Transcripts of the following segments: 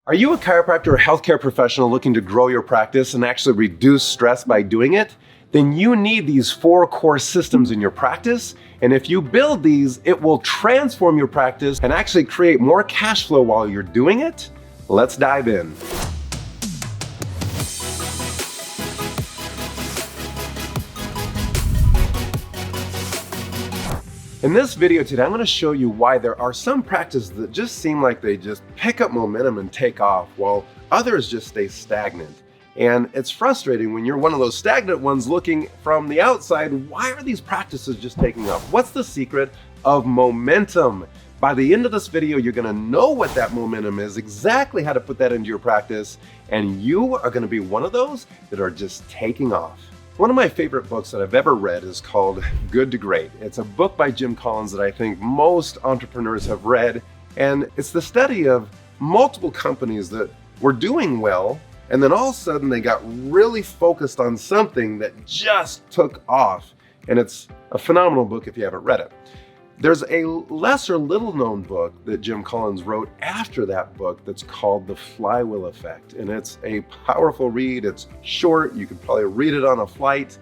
Are you a chiropractor or healthcare professional looking to grow your practice and actually reduce stress by doing it? Then you need these 4 core systems in your practice. And if you build these, it will transform your practice and actually create more cash flow while you're doing it. Let's dive in. In this video today, I'm going to show you why there are some practices that just seem like they just pick up momentum and take off, while others just stay stagnant. And it's frustrating when you're one of those stagnant ones looking from the outside. Why are these practices just taking off? What's the secret of momentum? By the end of this video, you're going to know what that momentum is, exactly how to put that into your practice, and you are going to be one of those that are just taking off. One of my favorite books that I've ever read is called Good to Great. It's a book by Jim Collins that I think most entrepreneurs have read, and it's the study of multiple companies that were doing well, and then all of a sudden they got really focused on something that just took off. And it's a phenomenal book if you haven't read it. There's a lesser little known book that Jim Collins wrote after that book that's called The Flywheel Effect. And it's a powerful read. It's short. You could probably read it on a flight.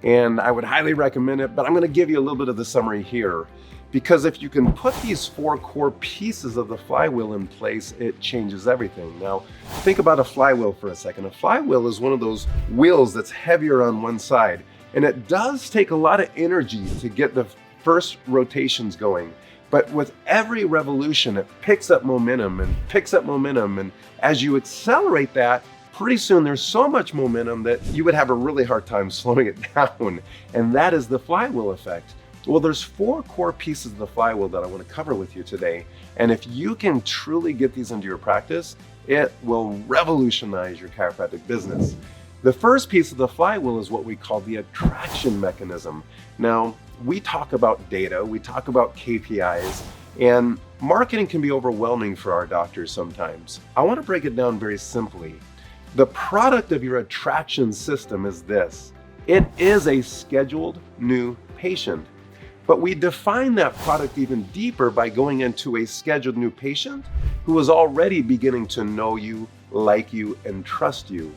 And I would highly recommend it, but I'm going to give you a little bit of the summary here. Because if you can put these 4 core pieces of the flywheel in place, it changes everything. Now, think about a flywheel for a second. A flywheel is one of those wheels that's heavier on one side. And it does take a lot of energy to get the first rotations going. But with every revolution, it picks up momentum and picks up momentum. And as you accelerate that, pretty soon there's so much momentum that you would have a really hard time slowing it down. And that is the flywheel effect. Well, there's 4 core pieces of the flywheel that I want to cover with you today. And if you can truly get these into your practice, it will revolutionize your chiropractic business. The first piece of the flywheel is what we call the attraction mechanism. Now, we talk about data, we talk about KPIs, and marketing can be overwhelming for our doctors sometimes. I want to break it down very simply. The product of your attraction system is this. It is a scheduled new patient. But we define that product even deeper by going into a scheduled new patient who is already beginning to know you, like you, and trust you.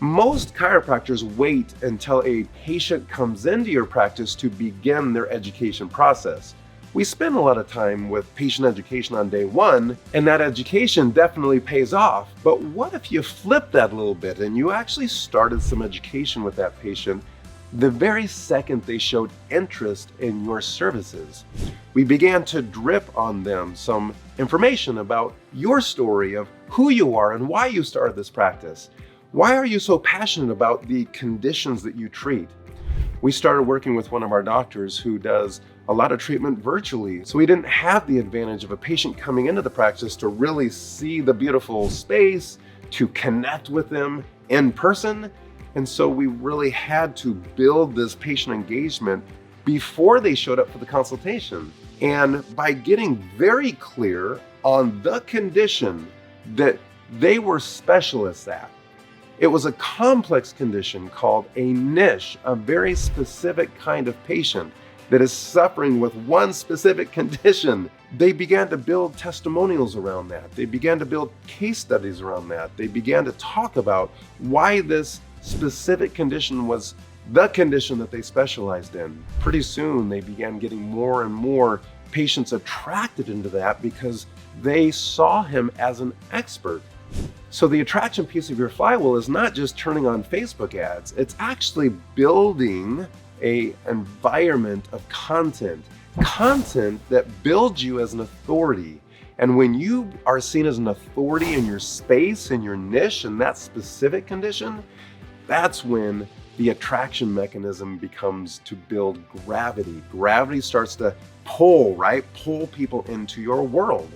Most chiropractors wait until a patient comes into your practice to begin their education process. We spend a lot of time with patient education on day 1, and that education definitely pays off. But what if you flip that a little bit and you actually started some education with that patient the very second they showed interest in your services? We began to drip on them some information about your story of who you are and why you started this practice. Why are you so passionate about the conditions that you treat? We started working with one of our doctors who does a lot of treatment virtually. So we didn't have the advantage of a patient coming into the practice to really see the beautiful space, to connect with them in person. And so we really had to build this patient engagement before they showed up for the consultation. And by getting very clear on the condition that they were specialists at, it was a complex condition called a niche, a very specific kind of patient that is suffering with one specific condition. They began to build testimonials around that. They began to build case studies around that. They began to talk about why this specific condition was the condition that they specialized in. Pretty soon, they began getting more and more patients attracted into that because they saw him as an expert. So the attraction piece of your flywheel is not just turning on Facebook ads. It's actually building an environment of content that builds you as an authority. And when you are seen as an authority in your space, in your niche, in that specific condition, that's when the attraction mechanism becomes to build gravity. Gravity starts to pull, right? Pull people into your world.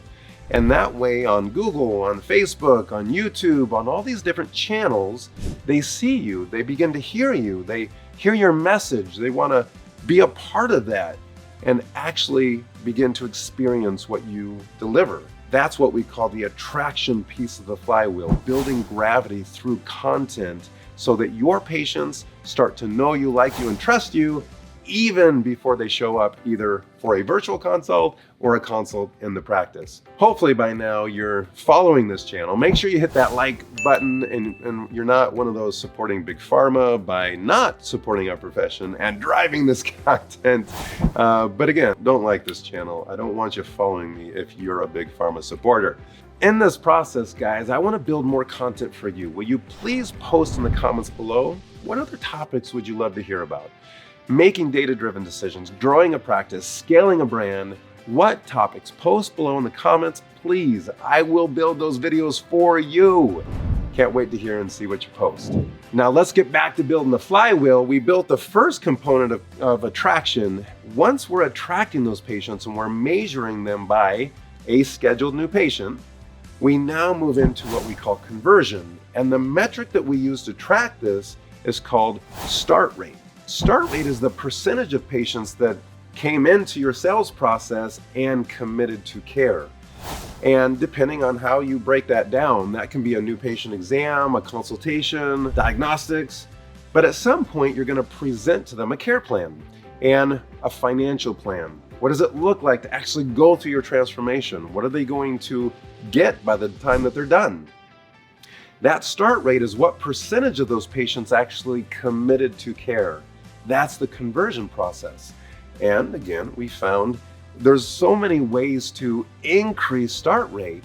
And that way on Google, on Facebook, on YouTube, on all these different channels, they see you, they begin to hear you, they hear your message, they want to be a part of that and actually begin to experience what you deliver. That's what we call the attraction piece of the flywheel, building gravity through content so that your patients start to know you, like you, and trust you, even before they show up either for a virtual consult or a consult in the practice. Hopefully by now you're following this channel. Make sure you hit that like button and you're not one of those supporting Big Pharma by not supporting our profession and driving this content. But again, don't like this channel. I don't want you following me if you're a Big Pharma supporter. In this process, guys, I want to build more content for you. Will you please post in the comments below? What other topics would you love to hear about? Making data-driven decisions, growing a practice, scaling a brand. What topics? Post below in the comments, please. I will build those videos for you. Can't wait to hear and see what you post. Now let's get back to building the flywheel. We built the first component of attraction. Once we're attracting those patients and we're measuring them by a scheduled new patient, we now move into what we call conversion. And the metric that we use to track this is called start rate. Start rate is the percentage of patients that came into your sales process and committed to care. And depending on how you break that down, that can be a new patient exam, a consultation, diagnostics. But at some point, you're going to present to them a care plan and a financial plan. What does it look like to actually go through your transformation? What are they going to get by the time that they're done? That start rate is what percentage of those patients actually committed to care. That's the conversion process. And again, we found there's so many ways to increase start rate,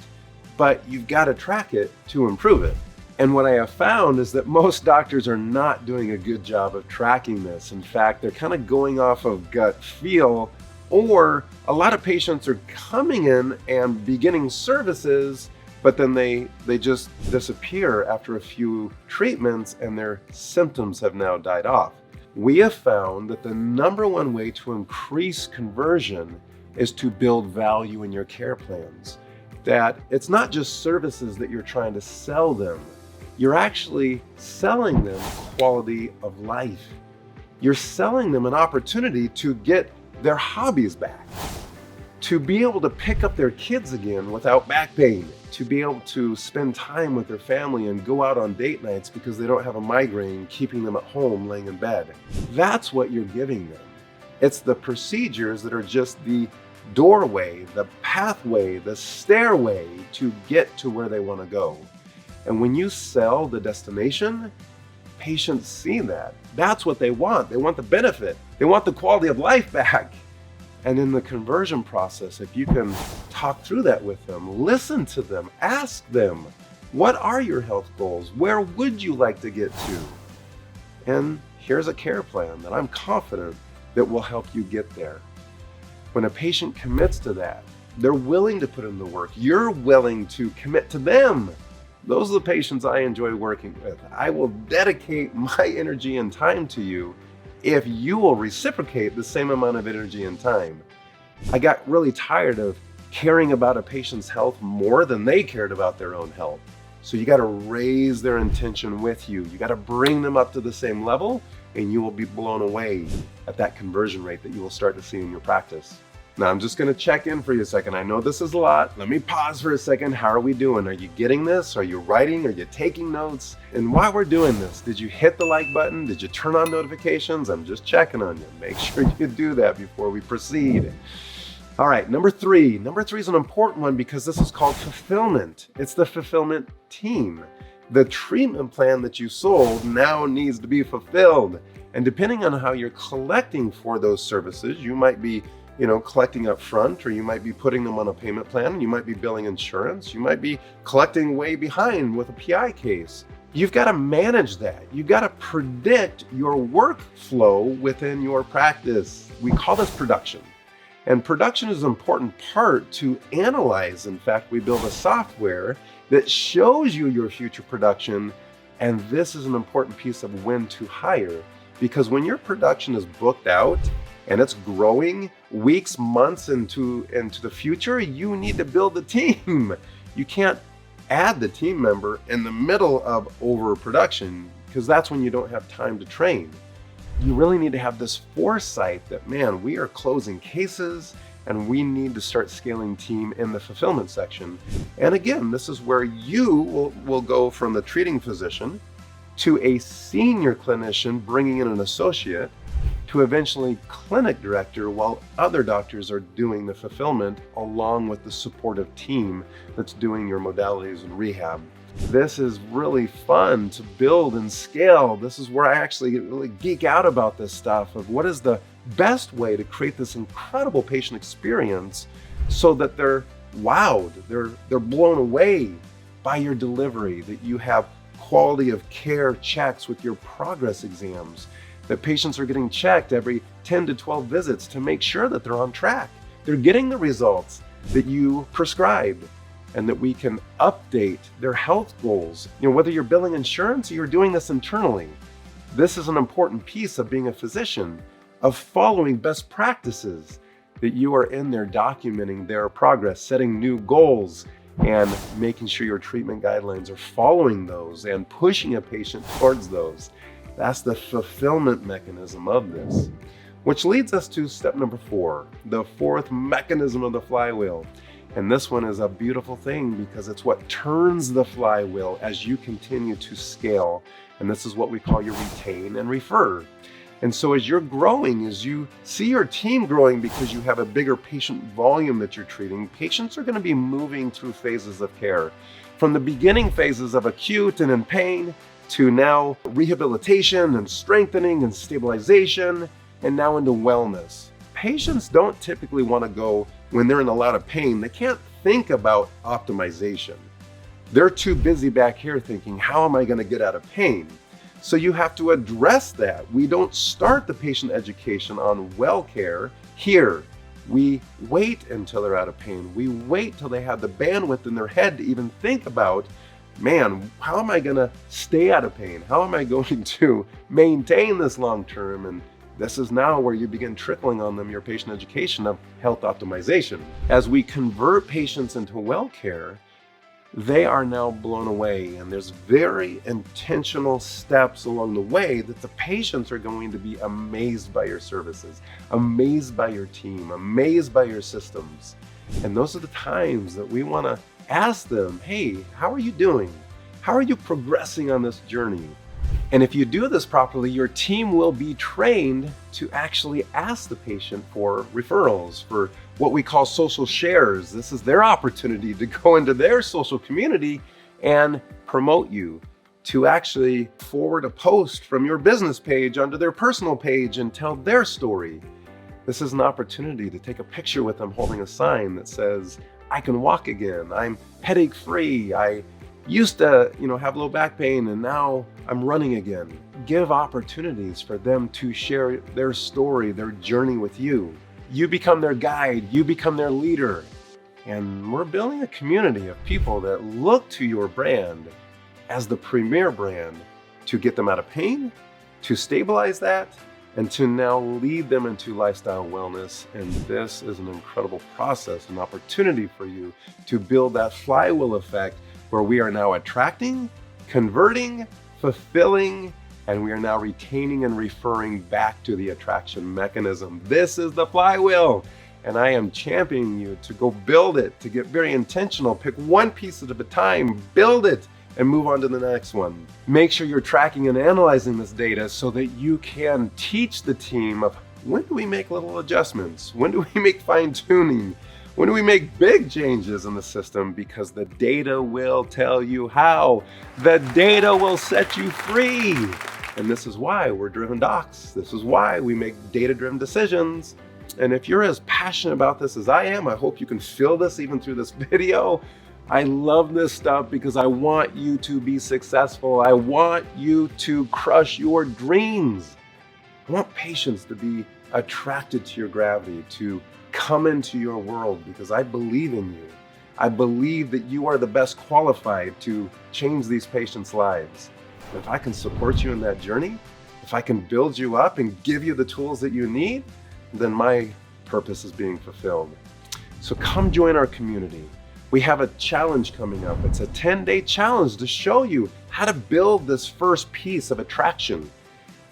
but you've got to track it to improve it. And what I have found is that most doctors are not doing a good job of tracking this. In fact, they're kind of going off of gut feel, or a lot of patients are coming in and beginning services, but then they just disappear after a few treatments and their symptoms have now died off. We have found that the number one way to increase conversion is to build value in your care plans. That it's not just services that you're trying to sell them. You're actually selling them quality of life. You're selling them an opportunity to get their hobbies back, to be able to pick up their kids again without back pain, to be able to spend time with their family and go out on date nights because they don't have a migraine keeping them at home laying in bed. That's what you're giving them. It's the procedures that are just the doorway, the pathway, the stairway to get to where they want to go. And when you sell the destination, patients see that. That's what they want. They want the benefit. They want the quality of life back. And in the conversion process, if you can talk through that with them, listen to them, ask them, what are your health goals? Where would you like to get to? And here's a care plan that I'm confident that will help you get there. When a patient commits to that, they're willing to put in the work. You're willing to commit to them. Those are the patients I enjoy working with. I will dedicate my energy and time to you if you will reciprocate the same amount of energy and time. I got really tired of caring about a patient's health more than they cared about their own health. So you got to raise their intention with you. You got to bring them up to the same level, and you will be blown away at that conversion rate that you will start to see in your practice. Now, I'm just going to check in for you a second. I know this is a lot. Let me pause for a second. How are we doing? Are you getting this? Are you writing? Are you taking notes? And while we're doing this, did you hit the like button? Did you turn on notifications? I'm just checking on you. Make sure you do that before we proceed. All right, number three. Number three is an important one because this is called fulfillment. It's the fulfillment team. The treatment plan that you sold now needs to be fulfilled. And depending on how you're collecting for those services, you might be collecting up front, or you might be putting them on a payment plan, and you might be billing insurance. You might be collecting way behind with a PI case. You've got to manage that. You've got to predict your workflow within your practice. We call this production. And production is an important part to analyze. In fact, we build a software that shows you your future production. And this is an important piece of when to hire, because when your production is booked out and it's growing weeks, months into the future, you need to build the team. You can't add the team member in the middle of overproduction, because that's when you don't have time to train. You really need to have this foresight that, man, we are closing cases and we need to start scaling team in the fulfillment section. And again, this is where you will go from the treating physician to a senior clinician bringing in an associate, to eventually clinic director, while other doctors are doing the fulfillment along with the supportive team that's doing your modalities and rehab. This is really fun to build and scale. This is where I actually really geek out about this stuff of what is the best way to create this incredible patient experience so that they're wowed, they're blown away by your delivery, that you have quality of care checks with your progress exams, that patients are getting checked every 10 to 12 visits to make sure that they're on track. They're getting the results that you prescribed, and that we can update their health goals. Whether you're billing insurance or you're doing this internally, this is an important piece of being a physician, of following best practices, that you are in there documenting their progress, setting new goals, and making sure your treatment guidelines are following those and pushing a patient towards those. That's the fulfillment mechanism of this. Which leads us to step number 4, the fourth mechanism of the flywheel. And this one is a beautiful thing because it's what turns the flywheel as you continue to scale. And this is what we call your retain and refer. And so as you're growing, as you see your team growing because you have a bigger patient volume that you're treating, patients are going to be moving through phases of care. From the beginning phases of acute and in pain to now rehabilitation and strengthening and stabilization, and now into wellness. Patients don't typically want to go when they're in a lot of pain. They can't think about optimization. They're too busy back here thinking, how am I going to get out of pain? So you have to address that. We don't start the patient education on well care here. We wait until they're out of pain. We wait till they have the bandwidth in their head to even think about, man, how am I going to stay out of pain? How am I going to maintain this long term? And this is now where you begin trickling on them your patient education of health optimization. As we convert patients into well care, they are now blown away, and there's very intentional steps along the way that the patients are going to be amazed by your services, amazed by your team, amazed by your systems. And those are the times that we want to ask them, hey, how are you doing? How are you progressing on this journey? And if you do this properly, your team will be trained to actually ask the patient for referrals, for what we call social shares. This is their opportunity to go into their social community and promote you, to actually forward a post from your business page onto their personal page and tell their story. This is an opportunity to take a picture with them holding a sign that says, I can walk again, I'm headache free, I used to, have low back pain and now I'm running again. Give opportunities for them to share their story, their journey with you. You become their guide, you become their leader. And we're building a community of people that look to your brand as the premier brand to get them out of pain, to stabilize that, and to now lead them into lifestyle wellness. And this is an incredible process, an opportunity for you to build that flywheel effect where we are now attracting, converting, fulfilling, and we are now retaining and referring back to the attraction mechanism. This is the flywheel, and I am championing you to go build it, to get very intentional, pick one piece at a time, build it, and move on to the next one. Make sure you're tracking and analyzing this data so that you can teach the team of when do we make little adjustments? When do we make fine-tuning? When do we make big changes in the system? Because the data will tell you how. The data will set you free. And this is why we're driven docs. This is why we make data-driven decisions. And if you're as passionate about this as I am, I hope you can feel this even through this video. I love this stuff because I want you to be successful. I want you to crush your dreams. I want patients to be attracted to your gravity, to come into your world, because I believe in you. I believe that you are the best qualified to change these patients' lives. And if I can support you in that journey, if I can build you up and give you the tools that you need, then my purpose is being fulfilled. So come join our community. We have a challenge coming up. It's a 10-day challenge to show you how to build this first piece of attraction.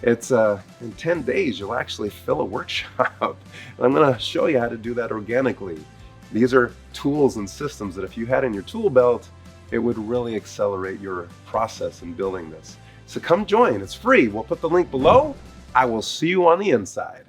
It's in 10 days, you'll actually fill a workshop. And I'm gonna show you how to do that organically. These are tools and systems that if you had in your tool belt, it would really accelerate your process in building this. So come join, it's free. We'll put the link below. I will see you on the inside.